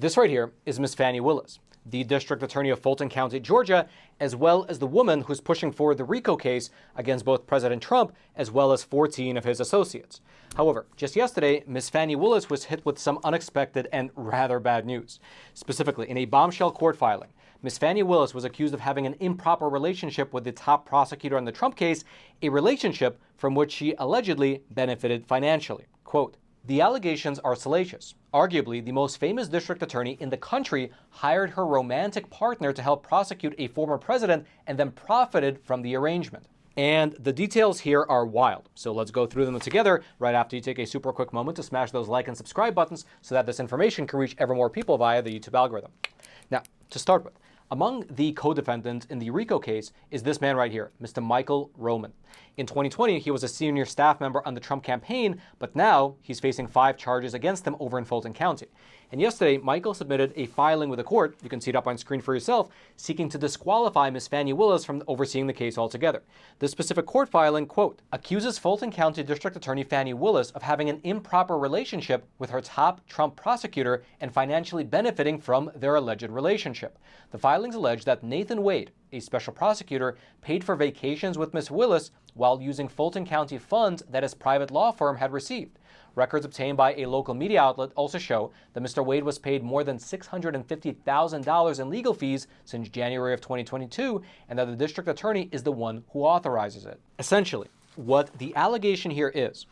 This right here is Miss Fani Willis, the district attorney of Fulton County, Georgia, as well as the woman who's pushing forward the RICO case against both President Trump as well as 14 of his associates. However, just yesterday, Miss Fani Willis was hit with some unexpected and rather bad news. Specifically, in a bombshell court filing, Miss Fani Willis was accused of having an improper relationship with the top prosecutor on the Trump case, a relationship from which she allegedly benefited financially. Quote, "The allegations are salacious. Arguably, the most famous district attorney in the country hired her romantic partner to help prosecute a former president and then profited from the arrangement." And the details here are wild. So let's go through them together right after you take a super quick moment to smash those like and subscribe buttons so that this information can reach ever more people via the YouTube algorithm. Now, to start with, among the co-defendants in the RICO case is this man right here, Mr. Michael Roman. In 2020, he was a senior staff member on the Trump campaign, but now he's facing 5 charges against him over in Fulton County. And yesterday, Michael submitted a filing with the court, you can see it up on screen for yourself, seeking to disqualify Ms. Fani Willis from overseeing the case altogether. This specific court filing, quote, accuses Fulton County District Attorney Fani Willis of having an improper relationship with her top Trump prosecutor and financially benefiting from their alleged relationship. The filings allege that Nathan Wade, a special prosecutor, paid for vacations with Ms. Willis while using Fulton County funds that his private law firm had received. Records obtained by a local media outlet also show that Mr. Wade was paid more than $650,000 in legal fees since January of 2022, and that the district attorney is the one who authorizes it. Essentially, what the allegation here is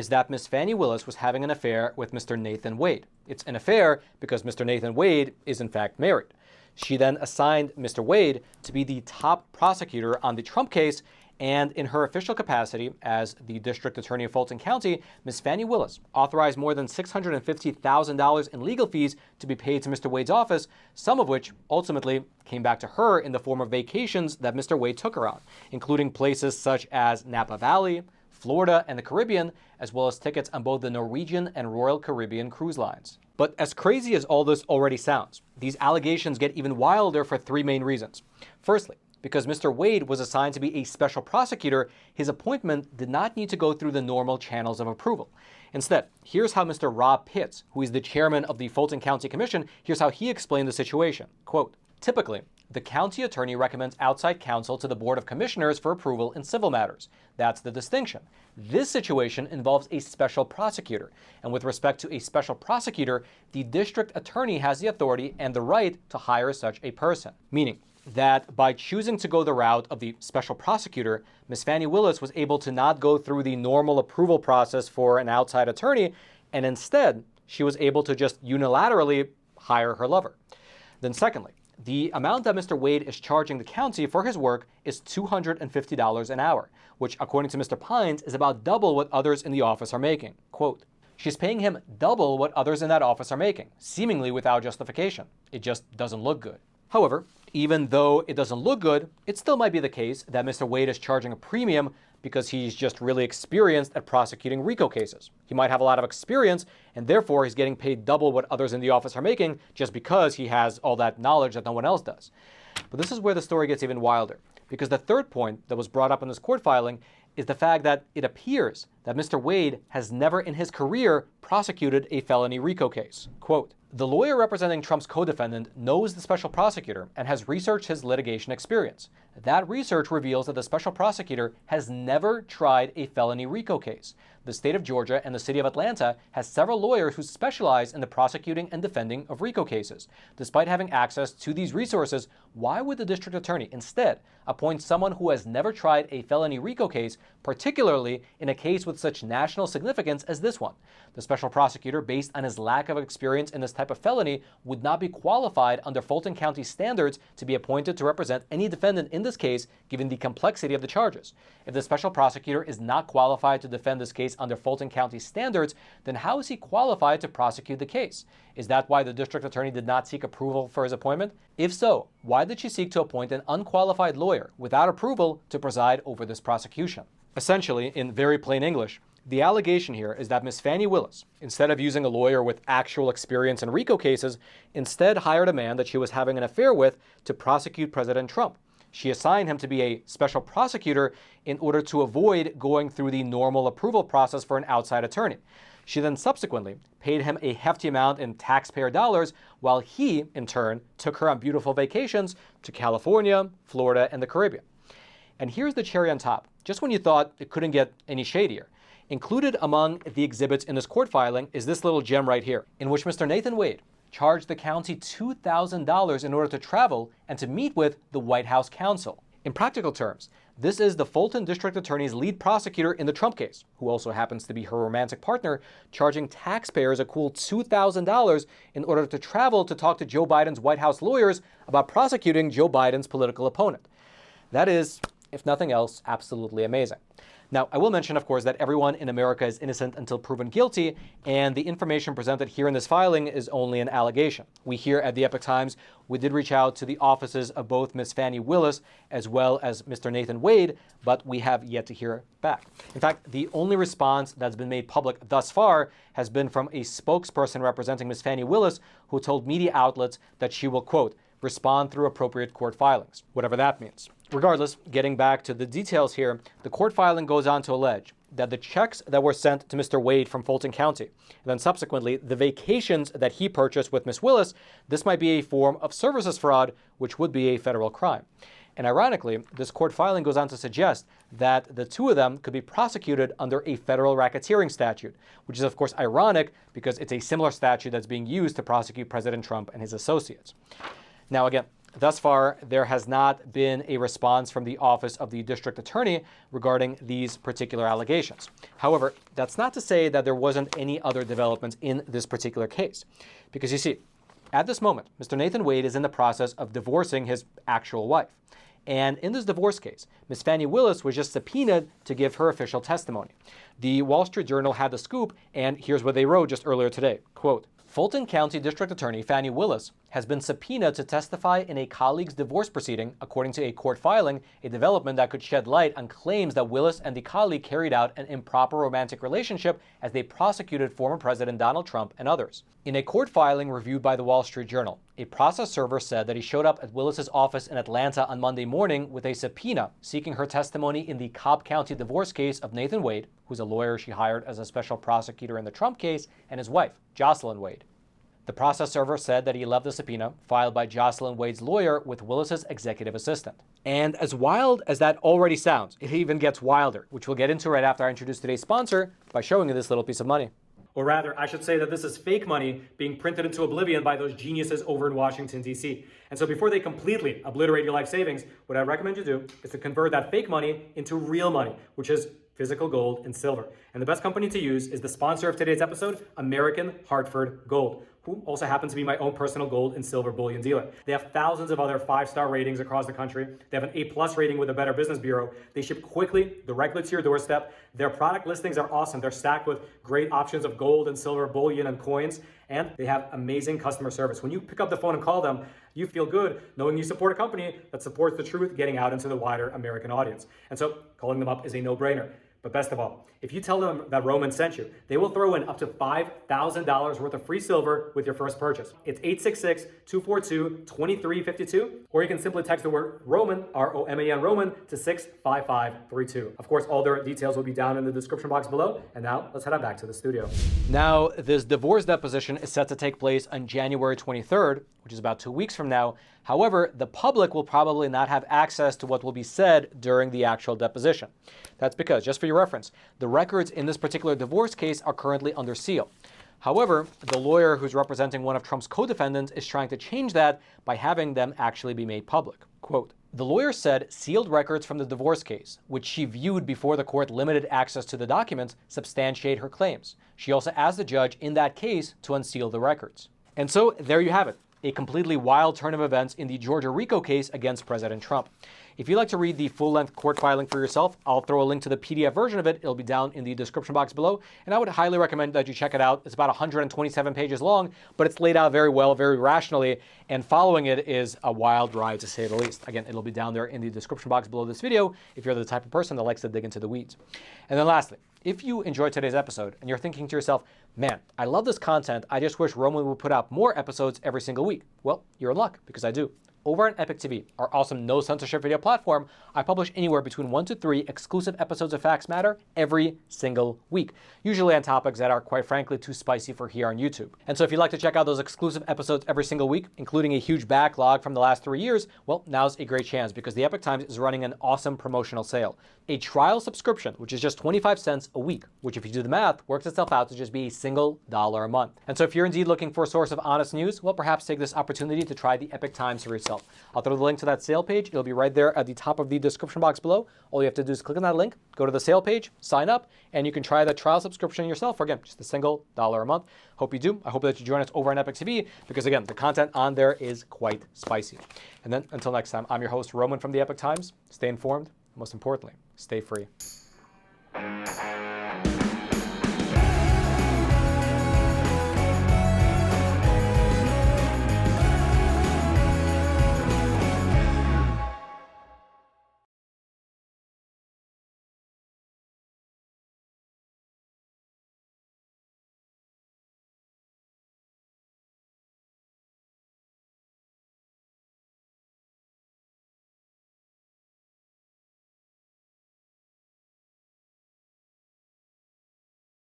that Ms. Fani Willis was having an affair with Mr. Nathan Wade. It's an affair because Mr. Nathan Wade is in fact married. She then assigned Mr. Wade to be the top prosecutor on the Trump case, and in her official capacity as the district attorney of Fulton County, Ms. Fani Willis authorized more than $650,000 in legal fees to be paid to Mr. Wade's office, some of which ultimately came back to her in the form of vacations that Mr. Wade took her on, including places such as Napa Valley, Florida, and the Caribbean, as well as tickets on both the Norwegian and Royal Caribbean cruise lines. But as crazy as all this already sounds, these allegations get even wilder for 3 main reasons. Firstly, because Mr. Wade was assigned to be a special prosecutor, his appointment did not need to go through the normal channels of approval. Instead, here's how Mr. Rob Pitts, who is the chairman of the Fulton County Commission, here's how he explained the situation. Quote, typically, the county attorney recommends outside counsel to the Board of Commissioners for approval in civil matters. That's the distinction. This situation involves a special prosecutor. And with respect to a special prosecutor, the district attorney has the authority and the right to hire such a person. Meaning that by choosing to go the route of the special prosecutor, Ms. Fani Willis was able to not go through the normal approval process for an outside attorney, and instead, she was able to just unilaterally hire her lover. Then secondly, the amount that Mr. Wade is charging the county for his work is $250 an hour, which according to Mr. Pines is about double what others in the office are making. Quote, she's paying him double what others in that office are making, seemingly without justification. It just doesn't look good. However, even though it doesn't look good, it still might be the case that Mr. Wade is charging a premium because he's just really experienced at prosecuting RICO cases. He might have a lot of experience, and therefore he's getting paid double what others in the office are making just because he has all that knowledge that no one else does. But this is where the story gets even wilder, because the third point that was brought up in this court filing is the fact that it appears that Mr. Wade has never in his career prosecuted a felony RICO case. Quote, the lawyer representing Trump's co-defendant knows the special prosecutor and has researched his litigation experience. That research reveals that the special prosecutor has never tried a felony RICO case. The state of Georgia and the city of Atlanta has several lawyers who specialize in the prosecuting and defending of RICO cases. Despite having access to these resources, why would the district attorney instead appoint someone who has never tried a felony RICO case, particularly in a case with such national significance as this one? The special prosecutor, based on his lack of experience in this type of felony, would not be qualified under Fulton County standards to be appointed to represent any defendant in this case, given the complexity of the charges. If the special prosecutor is not qualified to defend this case under Fulton County standards, then how is he qualified to prosecute the case? Is that why the district attorney did not seek approval for his appointment? If so, why did she seek to appoint an unqualified lawyer without approval to preside over this prosecution? Essentially, in very plain English, the allegation here is that Ms. Fani Willis, instead of using a lawyer with actual experience in RICO cases, instead hired a man that she was having an affair with to prosecute President Trump. She assigned him to be a special prosecutor in order to avoid going through the normal approval process for an outside attorney. She then subsequently paid him a hefty amount in taxpayer dollars, while he, in turn, took her on beautiful vacations to California, Florida, and the Caribbean. And here's the cherry on top, just when you thought it couldn't get any shadier. Included among the exhibits in this court filing is this little gem right here, in which Mr. Nathan Wade charged the county $2,000 in order to travel and to meet with the White House counsel. In practical terms, this is the Fulton District Attorney's lead prosecutor in the Trump case, who also happens to be her romantic partner, charging taxpayers a cool $2,000 in order to travel to talk to Joe Biden's White House lawyers about prosecuting Joe Biden's political opponent. That is, if nothing else, absolutely amazing. Now, I will mention, of course, that everyone in America is innocent until proven guilty, and the information presented here in this filing is only an allegation. We here at the Epoch Times, we did reach out to the offices of both Ms. Fani Willis as well as Mr. Nathan Wade, but we have yet to hear back. In fact, the only response that's been made public thus far has been from a spokesperson representing Ms. Fani Willis, who told media outlets that she will, quote, respond through appropriate court filings, whatever that means. Regardless, getting back to the details here, the court filing goes on to allege that the checks that were sent to Mr. Wade from Fulton County, and then subsequently the vacations that he purchased with Ms. Willis, this might be a form of services fraud, which would be a federal crime. And ironically, this court filing goes on to suggest that the two of them could be prosecuted under a federal racketeering statute, which is of course ironic because it's a similar statute that's being used to prosecute President Trump and his associates. Now again, thus far, there has not been a response from the Office of the District Attorney regarding these particular allegations. However, that's not to say that there wasn't any other developments in this particular case. Because you see, at this moment, Mr. Nathan Wade is in the process of divorcing his actual wife. And in this divorce case, Ms. Fani Willis was just subpoenaed to give her official testimony. The Wall Street Journal had the scoop, and here's what they wrote just earlier today. Quote, Fulton County District Attorney Fani Willis has been subpoenaed to testify in a colleague's divorce proceeding, according to a court filing, a development that could shed light on claims that Willis and the colleague carried out an improper romantic relationship as they prosecuted former President Donald Trump and others. In a court filing reviewed by the Wall Street Journal, a process server said that he showed up at Willis's office in Atlanta on Monday morning with a subpoena seeking her testimony in the Cobb County divorce case of Nathan Wade, who's a lawyer she hired as a special prosecutor in the Trump case, and his wife, Jocelyn Wade. The process server said that he left the subpoena filed by Jocelyn Wade's lawyer with Willis's executive assistant. And as wild as that already sounds, it even gets wilder, which we'll get into right after I introduce today's sponsor by showing you this little piece of money. Or rather, I should say that this is fake money being printed into oblivion by those geniuses over in Washington, D.C. And so before they completely obliterate your life savings, what I recommend you do is to convert that fake money into real money, which is physical gold and silver. And the best company to use is the sponsor of today's episode, American Hartford Gold, who also happens to be my own personal gold and silver bullion dealer. They have thousands of other 5-star ratings across the country. They have an A+ rating with the Better Business Bureau. They ship quickly, directly to your doorstep. Their product listings are awesome. They're stacked with great options of gold and silver bullion and coins, and they have amazing customer service. When you pick up the phone and call them, you feel good knowing you support a company that supports the truth getting out into the wider American audience. And so calling them up is a no-brainer. But best of all, if you tell them that Roman sent you, they will throw in up to $5,000 worth of free silver with your first purchase. It's 866-242-2352, or you can simply text the word Roman, R-O-M-A-N, Roman, to 65532. Of course, all their details will be down in the description box below. And now, let's head on back to the studio. Now, this divorce deposition is set to take place on January 23rd, which is about 2 weeks from now. However, the public will probably not have access to what will be said during the actual deposition. That's because, just for your reference, the records in this particular divorce case are currently under seal. However, the lawyer who's representing one of Trump's co-defendants is trying to change that by having them actually be made public. Quote, the lawyer said sealed records from the divorce case, which she viewed before the court limited access to the documents, substantiate her claims. She also asked the judge in that case to unseal the records. And so there you have it. A completely wild turn of events in the Georgia RICO case against President Trump. If you'd like to read the full-length court filing for yourself, I'll throw a link to the PDF version of it. It'll be down in the description box below, and I would highly recommend that you check it out. It's about 127 pages long, but it's laid out very well, very rationally, and following it is a wild ride, to say the least. Again, it'll be down there in the description box below this video if you're the type of person that likes to dig into the weeds. And then lastly, if you enjoyed today's episode and you're thinking to yourself, man, I love this content, I just wish Roman would put out more episodes every single week. Well, you're in luck, because I do. over on Epoch TV, our awesome no censorship video platform, I publish anywhere between 1 to 3 exclusive episodes of Facts Matter every single week, usually on topics that are, quite frankly, too spicy for here on YouTube. And so if you'd like to check out those exclusive episodes every single week, including a huge backlog from the last 3 years, well, now's a great chance because the Epoch Times is running an awesome promotional sale. A trial subscription, which is just 25 cents a week, which if you do the math, works itself out to just be a single $1 a month. And so if you're indeed looking for a source of honest news, well, perhaps take this opportunity to try the Epoch Times for yourself. I'll throw the link to that sale page. It'll be right there at the top of the description box below. All you have to do is click on that link, go to the sale page, sign up, and you can try that trial subscription yourself for, again, just a single $1 a month. Hope you do. I hope that you join us over on Epoch TV because, again, the content on there is quite spicy. And then until next time, I'm your host, Roman from the Epoch Times. Stay informed. Most importantly, stay free.